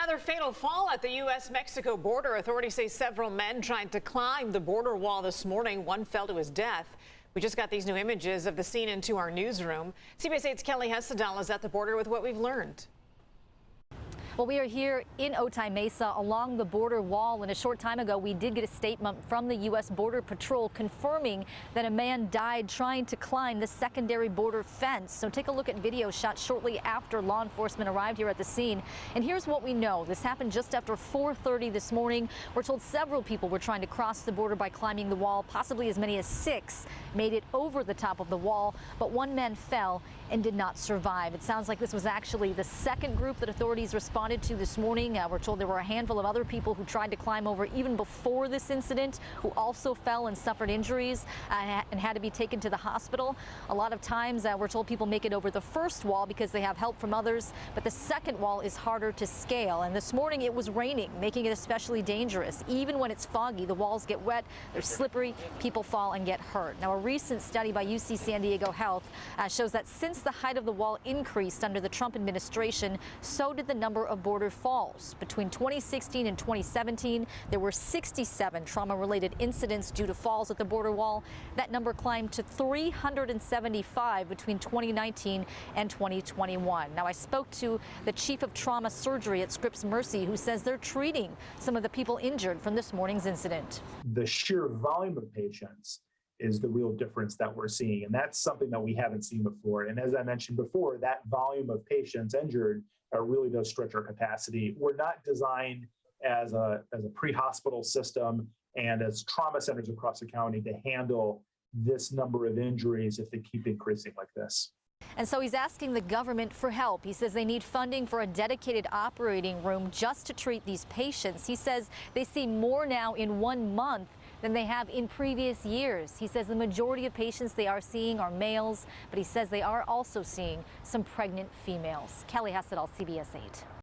Another fatal fall at the U.S.-Mexico border. Authorities say several men tried to climb the border wall this morning. One fell to his death. We just got these new images of the scene into our newsroom. CBS 8's Kelly Hessedal is at the border with what we've learned. Well, we are here in Otay Mesa along the border wall, and a short time ago we did get a statement from the U.S. Border Patrol confirming that a man died trying to climb the secondary border fence. So take a look at video shot shortly after law enforcement arrived here at the scene. And here's what we know. This happened just after 4:30 this morning. We're told several people were trying to cross the border by climbing the wall. Possibly as many as 6 made it over the top of the wall, but one man fell and did not survive. It sounds like this was actually the second group that authorities responded to this morning. We're told there were a handful of other people who tried to climb over even before this incident, who also fell and suffered injuries and had to be taken to the hospital. A lot of times we're told people make it over the first wall because they have help from others, but the second wall is harder to scale. And this morning it was raining, making it especially dangerous. Even when it's foggy, the walls get wet, they're slippery, people fall and get hurt. Now, a recent study by UC San Diego Health shows that since the height of the wall increased under the Trump administration, so did the number of border falls. Between 2016 and 2017, there were 67 trauma-related incidents due to falls at the border wall. That number climbed to 375 between 2019 and 2021. Now, I spoke to the chief of trauma surgery at Scripps Mercy, who says they're treating some of the people injured from this morning's incident. The sheer volume of patients is the real difference that we're seeing. And that's something that we haven't seen before. And as I mentioned before, that volume of patients injured really does stretch our capacity. We're not designed as a pre-hospital system and as trauma centers across the county to handle this number of injuries if they keep increasing like this. And so he's asking the government for help. He says they need funding for a dedicated operating room just to treat these patients. He says they see more now in 1 month than they have in previous years. He says the majority of patients they are seeing are males, but he says they are also seeing some pregnant females. Kelly Hessedal, CBS 8.